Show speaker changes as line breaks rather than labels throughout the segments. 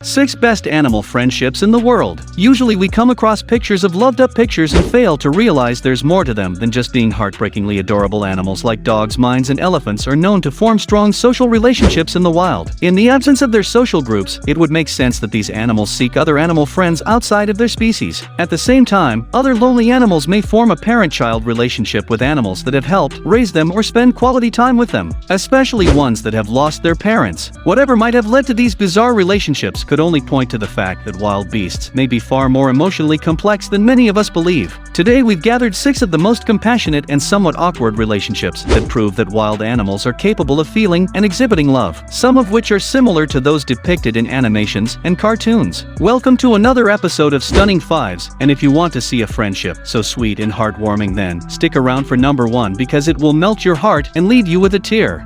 6 Best Animal Friendships in the World. Usually we come across pictures of loved-up pictures and fail to realize there's more to them than just being heartbreakingly adorable. Animals like dogs, mice, and elephants are known to form strong social relationships in the wild. In the absence of their social groups, it would make sense that these animals seek other animal friends outside of their species. At the same time, other lonely animals may form a parent-child relationship with animals that have helped raise them or spend quality time with them, especially ones that have lost their parents. Whatever might have led to these bizarre relationships could only point to the fact that wild beasts may be far more emotionally complex than many of us believe. Today we've gathered 6 of the most compassionate and somewhat awkward relationships that prove that wild animals are capable of feeling and exhibiting love, some of which are similar to those depicted in animations and cartoons. Welcome to another episode of Stunning Fives, and if you want to see a friendship so sweet and heartwarming, then stick around for number 1 because it will melt your heart and leave you with a tear.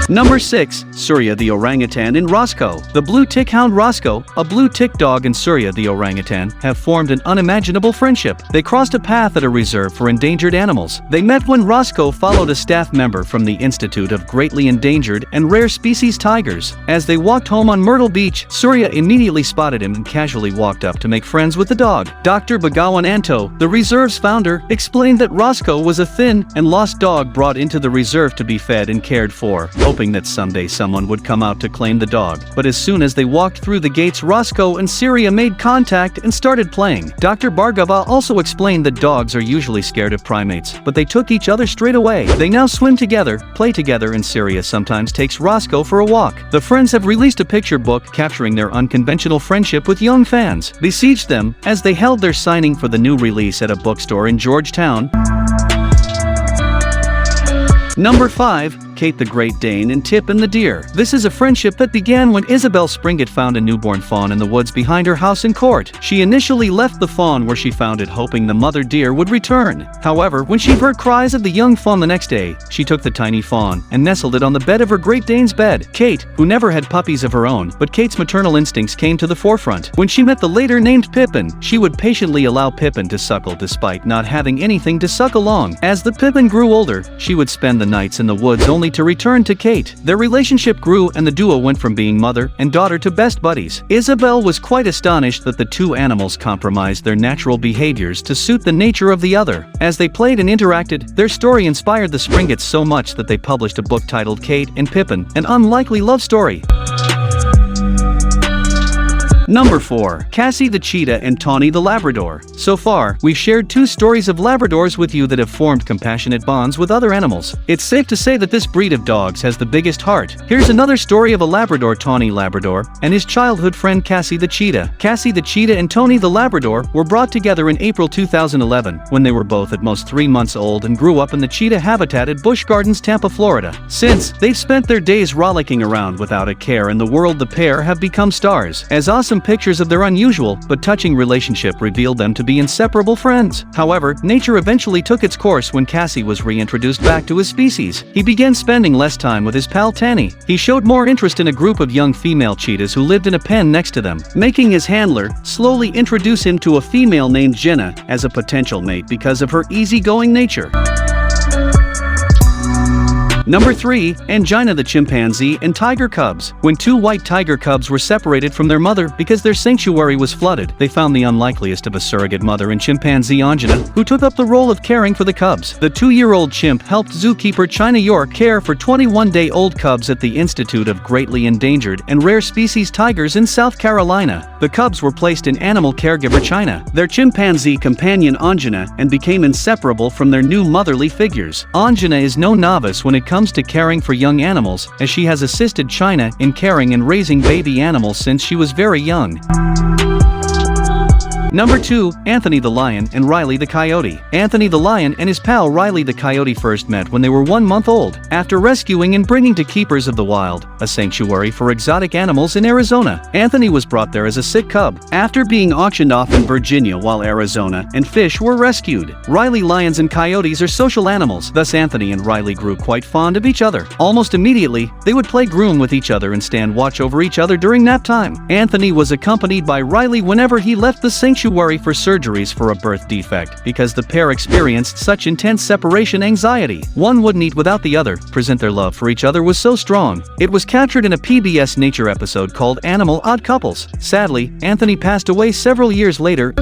Number 6. Surya the orangutan and Roscoe. The blue tick hound Roscoe, a blue tick dog, and Surya the orangutan have formed an unimaginable friendship. They crossed a path at a reserve for endangered animals. They met when Roscoe followed a staff member from the Institute of Greatly Endangered and Rare Species Tigers. As they walked home on Myrtle Beach, Surya immediately spotted him and casually walked up to make friends with the dog. Dr. Bhagawan Anto, the reserve's founder, explained that Roscoe was a thin and lost dog brought into the reserve to be fed and cared for, hoping that someday someone would come out to claim the dog. But as soon as they walked through the gates, Roscoe and Surya made contact and started playing. Dr. Bhargava also explained that dogs are usually scared of primates, but they took each other straight away. They now swim together, play together, and Surya sometimes takes Roscoe for a walk. The friends have released a picture book capturing their unconventional friendship with young fans besieged them as they held their signing for the new release at a bookstore in Georgetown. Number 5. Kate the Great Dane and Pippin the deer. This is a friendship that began when Isabel Springett found a newborn fawn in the woods behind her house in Court. She initially left the fawn where she found it, hoping the mother deer would return. However, when she heard cries of the young fawn the next day, she took the tiny fawn and nestled it on the bed of her Great Dane's bed. Kate, who never had puppies of her own, but Kate's maternal instincts came to the forefront. When she met the later named Pippin, she would patiently allow Pippin to suckle despite not having anything to suckle on. As the Pippin grew older, she would spend the nights in the woods only to return to Kate. Their relationship grew and the duo went from being mother and daughter to best buddies. Isabel was quite astonished that the two animals compromised their natural behaviors to suit the nature of the other. As they played and interacted, their story inspired the Springetts so much that they published a book titled Kate and Pippin, an unlikely love story. Number 4. Cassie the cheetah and Tawny the Labrador. So far, we've shared 2 stories of Labradors with you that have formed compassionate bonds with other animals. It's safe to say that this breed of dogs has the biggest heart. Here's another story of a Labrador, Tawny Labrador, and his childhood friend Cassie the cheetah. Cassie the cheetah and Tony the Labrador were brought together in April 2011 when they were both at most 3 months old and grew up in the cheetah habitat at Busch Gardens, Tampa, Florida. Since, they've spent their days rollicking around without a care in the world. The pair have become stars, as awesome pictures of their unusual but touching relationship revealed them to be inseparable friends. However, nature eventually took its course when Cassie was reintroduced back to his species. He began spending less time with his pal Tanny. He showed more interest in a group of young female cheetahs who lived in a pen next to them, making his handler slowly introduce him to a female named Jenna as a potential mate because of her easygoing nature. Number 3. Angina the chimpanzee and tiger cubs. When 2 white tiger cubs were separated from their mother because their sanctuary was flooded, they found the unlikeliest of a surrogate mother in chimpanzee Angina, who took up the role of caring for the cubs. The 2-year-old chimp helped zookeeper China York care for 21-day-old cubs at the Institute of Greatly Endangered and Rare Species Tigers in South Carolina. The cubs were placed in animal caregiver China, their chimpanzee companion Angina, and became inseparable from their new motherly figures. Angina is no novice when it comes to caring for young animals, as she has assisted China in caring and raising baby animals since she was very young. Number 2. Anthony the lion and Riley the coyote. Anthony the lion and his pal Riley the coyote first met when they were 1 month old, after rescuing and bringing to Keepers of the Wild, a sanctuary for exotic animals in Arizona. Anthony was brought there as a sick cub, after being auctioned off in Virginia while Arizona and fish were rescued. Riley lions and coyotes are social animals, thus Anthony and Riley grew quite fond of each other. Almost immediately, they would play groom with each other and stand watch over each other during nap time. Anthony was accompanied by Riley whenever he left the sanctuary sanctuary for surgeries for a birth defect because the pair experienced such intense separation anxiety. One wouldn't eat without the other, present their love for each other was so strong. It was captured in a PBS Nature episode called Animal Odd Couples. Sadly, Anthony passed away several years later.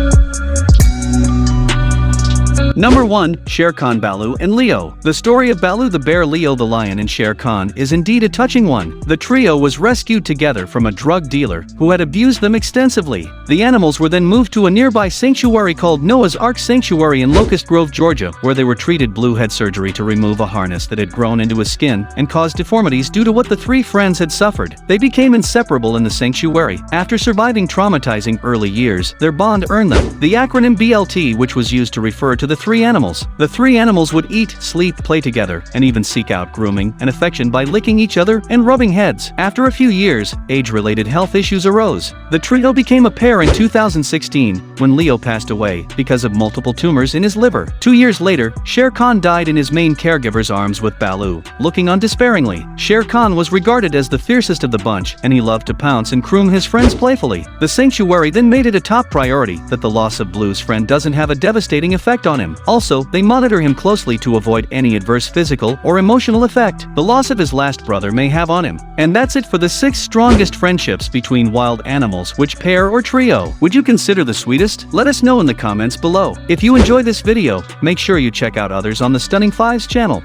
Number 1. Shere Khan, Baloo, and Leo. The story of Baloo the bear, Leo the lion, and Shere Khan is indeed a touching one. The trio was rescued together from a drug dealer who had abused them extensively. The animals were then moved to a nearby sanctuary called Noah's Ark Sanctuary in Locust Grove, Georgia, where they were treated. Blue had surgery to remove a harness that had grown into his skin and caused deformities due to what the three friends had suffered. They became inseparable in the sanctuary. After surviving traumatizing early years, their bond earned them the acronym BLT, which was used to refer to the three animals. The three animals would eat, sleep, play together, and even seek out grooming and affection by licking each other and rubbing heads. After a few years, age-related health issues arose. The trio became a pair in 2016 when Leo passed away because of multiple tumors in his liver. 2 years later, Shere Khan died in his main caregiver's arms with Baloo, looking on despairingly. Shere Khan was regarded as the fiercest of the bunch, and he loved to pounce and groom his friends playfully. The sanctuary then made it a top priority that the loss of Blue's friend doesn't have a devastating effect on him. Also, they monitor him closely to avoid any adverse physical or emotional effect the loss of his last brother may have on him. And that's it for the 6 strongest friendships between wild animals. Which pair or trio would you consider the sweetest? Let us know in the comments below. If you enjoy this video, make sure you check out others on the Stunning Fives channel.